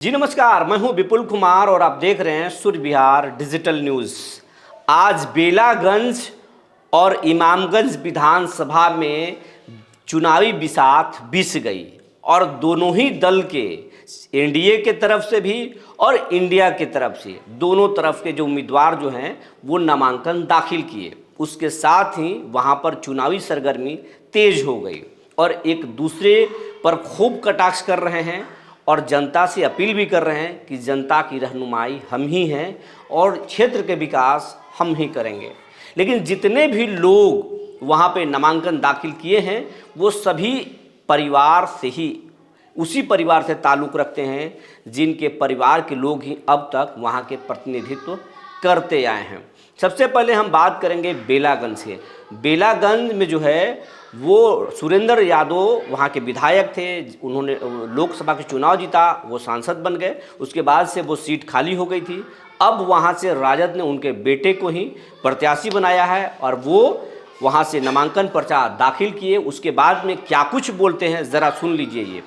जी नमस्कार, मैं हूं विपुल कुमार और आप देख रहे हैं सूर्य विहार डिजिटल न्यूज़। आज बेलागंज और इमामगंज विधानसभा में चुनावी बिसात बिछ गई और दोनों ही दल के एनडीए के तरफ से भी और इंडिया के तरफ से दोनों तरफ के जो उम्मीदवार जो हैं वो नामांकन दाखिल किए। उसके साथ ही वहां पर चुनावी सरगर्मी तेज हो गई और एक दूसरे पर खूब कटाक्ष कर रहे हैं और जनता से अपील भी कर रहे हैं कि जनता की रहनुमाई हम ही हैं और क्षेत्र के विकास हम ही करेंगे। लेकिन जितने भी लोग वहाँ पे नामांकन दाखिल किए हैं वो सभी परिवार से ही उसी परिवार से ताल्लुक़ रखते हैं जिनके परिवार के लोग ही अब तक वहाँ के प्रतिनिधित्व करते आए हैं। सबसे पहले हम बात करेंगे बेलागंज से। बेलागंज में जो है वो सुरेंद्र यादव वहाँ के विधायक थे, उन्होंने लोकसभा के चुनाव जीता, वो सांसद बन गए। उसके बाद से वो सीट खाली हो गई थी। अब वहाँ से राजद ने उनके बेटे को ही प्रत्याशी बनाया है और वो वहाँ से नामांकन पर्चा दाखिल किए। उसके बाद में क्या कुछ बोलते हैं ज़रा सुन लीजिए। ये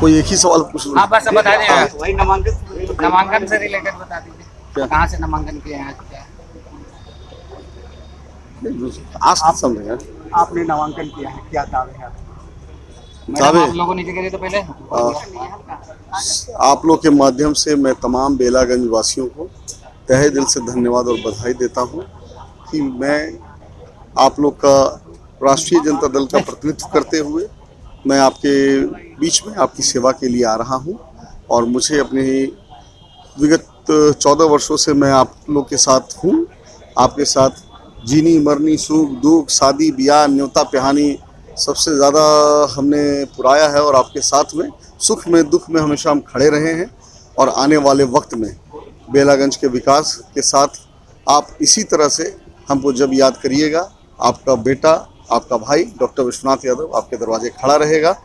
कोई एक ही सवाल पूछ लो। हाँ बस बता दें, वही नामांकन से रिलेटेड बता दीजिए, कहाँ से नामांकन किए हैं? आज समझेंगे। आपने नामांकन किया है, क्या दावे हैं? दावे आप लोगों ने नीचे करिए तो पहले आप लोग के माध्यम से मैं तमाम बेलागंज वासियों को तहे दिल से धन्यवाद और बधाई देता हूं कि मैं आप लोग का राष्ट्रीय जनता दल का प्रतिनिधित्व करते हुए मैं आपके बीच में आपकी सेवा के लिए आ रहा हूं और मुझे अपने विगत 14 वर्षों से मैं आप लोग के साथ हूं। आपके साथ जीनी मरनी सुख दुख शादी ब्याह न्योता पिहानी सबसे ज़्यादा हमने पुराया है और आपके साथ में सुख में दुख में हमेशा हम खड़े रहे हैं और आने वाले वक्त में बेलागंज के विकास के साथ आप इसी तरह से हमको जब याद करिएगा, आपका बेटा आपका भाई डॉक्टर विश्वनाथ यादव आपके दरवाजे खड़ा रहेगा।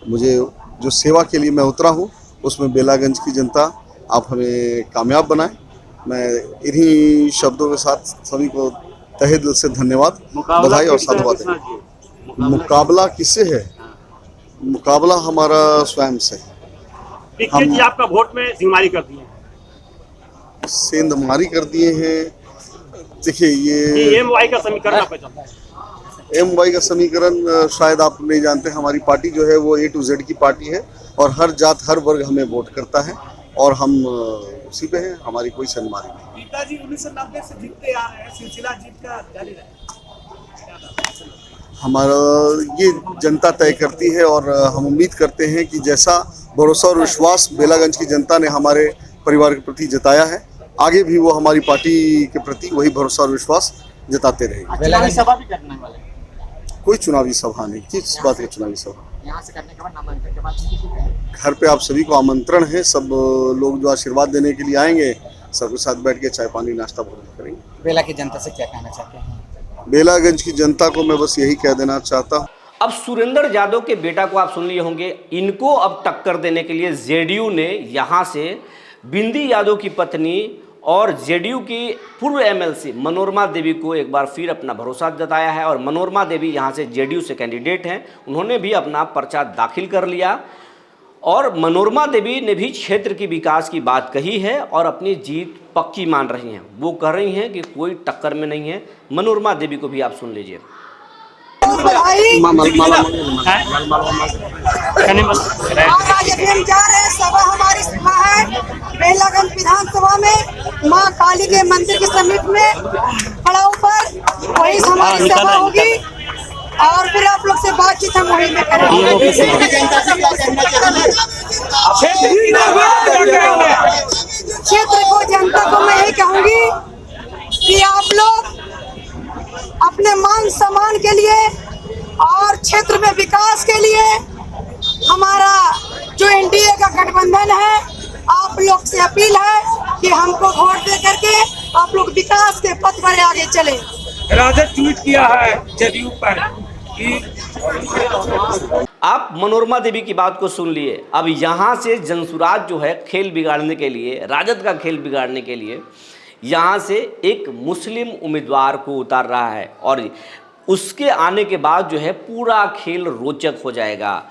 मुझे जो सेवा के लिए मैं उतरा हूँ उसमें बेलागंज की जनता आप हमें कामयाब बनाएं। मैं इन्हीं शब्दों के साथ सभी को तहे दिल से धन्यवाद बधाई और साधुवाद दें। मुकाबला किससे है? मुकाबला हमारा स्वयं से। दीक्षित जी आपका वोट में सिंहमारी कर दिए हैं। सेंधमारी कर दिए हैं। देखिए ये एमवाई का समीकरण आपका चलता है। एमवाई का समीकरण शायद आप नहीं जानते। हमारी पार्टी जो है वो A to Z की पार्टी है और हर जात हर वर्ग हमें वोट करता है और हम उसी पे हैं। हमारी कोई सेंधमारी नहीं। पिताजी 1990 से जीतते आ रहे हैं, सिलसिला जीत का जारी रहा। हमारा ये जनता तय करती है और हम उम्मीद करते हैं कि जैसा भरोसा और विश्वास बेलागंज की जनता ने हमारे परिवार के प्रति जताया है, आगे भी वो हमारी पार्टी के प्रति वही भरोसा और विश्वास जताते रहेंगे। चुनावी सभा भी करने वाले? कोई चुनावी सभा नहीं। किस बात की चुनावी सभा? यहाँ से करने के बाद नामांकन के बाद घर पे आप सभी को आमंत्रण है। सब लोग जो आशीर्वाद देने के लिए आएंगे सबके साथ बैठ के चाय पानी नाश्ता भोजन करेंगे। बेला की जनता से क्या कहना चाहते हैं? बेलागंज की जनता को मैं बस यही कह देना चाहता हूँ। अब सुरेंद्र यादव के बेटा को आप सुन लिए होंगे, इनको अब टक्कर देने के लिए जेडीयू ने यहाँ से बिंदी यादव की पत्नी और जेडीयू की पूर्व एमएलसी मनोरमा देवी को एक बार फिर अपना भरोसा जताया है और मनोरमा देवी यहाँ से जेडीयू से कैंडिडेट हैं। उन्होंने भी अपना पर्चा दाखिल कर लिया और मनोरमा देवी ने भी क्षेत्र की विकास की बात कही है और अपनी जीत पक्की मान रही हैं। वो कह रही हैं कि कोई टक्कर में नहीं है। मनोरमा देवी को भी आप सुन लीजिए। सभा हमारी सभा है बेलागंज विधानसभा में मां काली के मंदिर के समीप में पड़ाव पर वही हमारी सभा होगी और फिर आप लोग से बातचीत हम वहीं में करेंगे। क्षेत्र को जनता को मैं यही कहूंगी कि आप लोग अपने मान सम्मान के लिए और क्षेत्र में विकास के लिए हमारा जो एनडीए का गठबंधन है, आप लोग से अपील है कि हमको वोट दे करके आप लोग विकास के पथ पर आगे चले। राजद ट्वीट किया है जदयू पर कि आप मनोरमा देवी की बात को सुन लिए। अब यहाँ से जनसुराज जो है खेल बिगाड़ने के लिए, राजद का खेल बिगाड़ने के लिए यहाँ से एक मुस्लिम उम्मीदवार को उतार रहा है और उसके आने के बाद जो है पूरा खेल रोचक हो जाएगा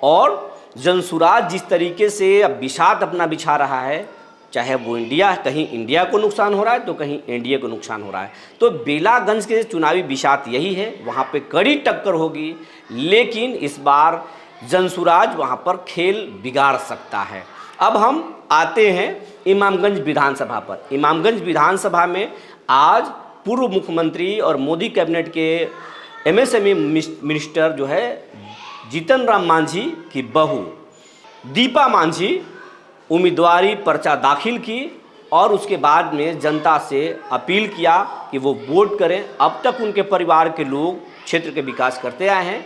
और जनसुराज जिस तरीके से अब बिसात अपना बिछा रहा है, चाहे वो इंडिया, कहीं इंडिया को नुकसान हो रहा है तो कहीं एनडीए को नुकसान हो रहा है। तो बेलागंज के चुनावी बिसात यही है, वहाँ पे कड़ी टक्कर होगी, लेकिन इस बार जनसुराज वहाँ पर खेल बिगाड़ सकता है। अब हम आते हैं इमामगंज विधानसभा पर। इमामगंज विधानसभा में आज पूर्व मुख्यमंत्री और मोदी कैबिनेट के एमएसएमई मिनिस्टर जो है जीतन राम मांझी की बहू दीपा मांझी उम्मीदवारी पर्चा दाखिल की और उसके बाद में जनता से अपील किया कि वो वोट करें। अब तक उनके परिवार के लोग क्षेत्र के विकास करते आए हैं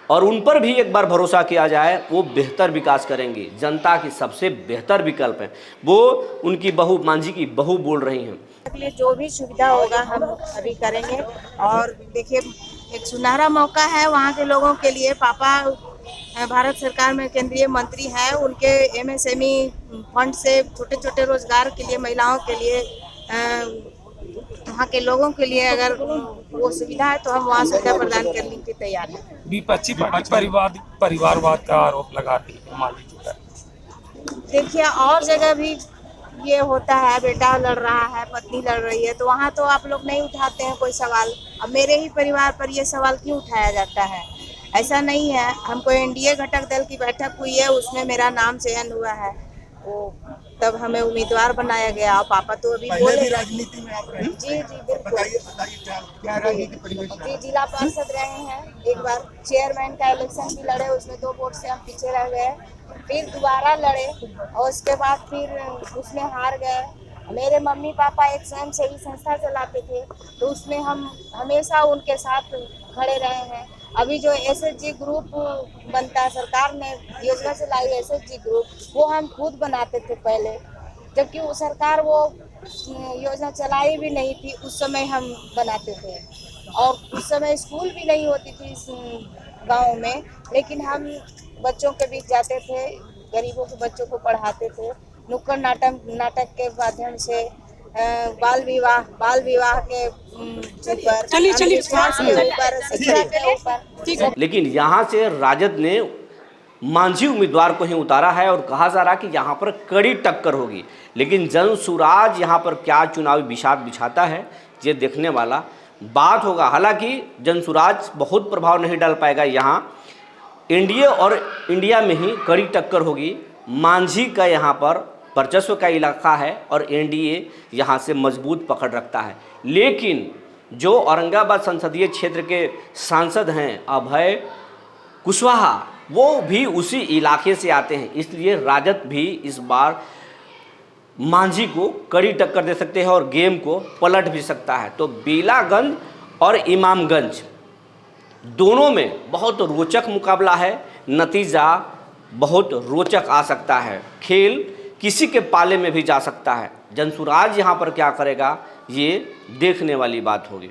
और उन पर भी एक बार भरोसा किया जाए, वो बेहतर विकास करेंगे, जनता की सबसे बेहतर विकल्प है। वो उनकी बहू, मांझी की बहू बोल रही हैं। लिए जो भी सुविधा होगा हम अभी करेंगे। और देखिए, एक सुनहरा मौका है वहाँ के लोगों के लिए। पापा भारत सरकार में केंद्रीय मंत्री हैं, उनके एमएसएमई फंड से छोटे छोटे रोजगार के लिए, महिलाओं के लिए, वहाँ के लोगों के लिए अगर वो सुविधा है तो हम वहाँ सुविधा प्रदान करने की तैयार हैं। विपक्षी पार्टी परिवारवाद का आरोप लगा रही है मांझी जी पर। देखिए, और जगह भी ये होता है, बेटा लड़ रहा है, पत्नी लड़ रही है, तो वहाँ तो आप लोग नहीं उठाते हैं कोई सवाल। अब मेरे ही परिवार पर ये सवाल क्यों उठाया जाता है? ऐसा नहीं है। हमको एनडीए घटक दल की बैठक हुई है, उसमें मेरा नाम चयन हुआ है, वो तब हमें उम्मीदवार बनाया गया। और पापा तो अभी बोले राजनीति में आप रहे। जी बिल्कुल। बताइए क्या राजनीति परिवेश जी, जिला पार्षद रहे हैं, एक बार चेयरमैन का इलेक्शन भी लड़े, उसमें 2 वोट से हम पीछे रह गए, फिर दोबारा लड़े और उसके बाद फिर उसमें हार गए। मेरे मम्मी पापा एक स्वयंसेवी संस्था चलाते थे, तो उसमें हम हमेशा उनके साथ खड़े रहे हैं। अभी जो एसएचजी ग्रुप बनता है, सरकार ने योजना चलाई एसएचजी ग्रुप, वो हम खुद बनाते थे पहले, जबकि वो सरकार वो योजना चलाई भी नहीं थी, उस समय हम बनाते थे। और उस समय स्कूल भी नहीं होती थी इस गाँव में, लेकिन हम बच्चों के बीच जाते थे, गरीबों के बच्चों को पढ़ाते थे। नुक्कड़ नाटक के माध्यम से बाल विवाह के ऊपर, अंधविश्वास के ऊपर, शिक्षा के ऊपर। लेकिन यहाँ से राजद ने मांझी उम्मीदवार को ही उतारा है और कहा जा रहा कि यहाँ पर कड़ी टक्कर होगी। लेकिन जनसुराज यहाँ पर क्या चुनावी बिसात बिछाता है, ये देखने वाला बात होगा। हालांकि जनसुराज बहुत प्रभाव नहीं डाल पाएगा यहाँ, एनडीए और इंडिया में ही कड़ी टक्कर होगी। मांझी का यहाँ पर वर्चस्व का इलाका है और एनडीए यहाँ से मजबूत पकड़ रखता है। लेकिन जो औरंगाबाद संसदीय क्षेत्र के सांसद हैं अभय कुशवाहा, वो भी उसी इलाके से आते हैं, इसलिए राजद भी इस बार मांझी को कड़ी टक्कर दे सकते हैं और गेम को पलट भी सकता है। तो बेलागंज और इमामगंज दोनों में बहुत रोचक मुकाबला है, नतीजा बहुत रोचक आ सकता है, खेल किसी के पाले में भी जा सकता है। जनसुराज यहाँ पर क्या करेगा, ये देखने वाली बात होगी।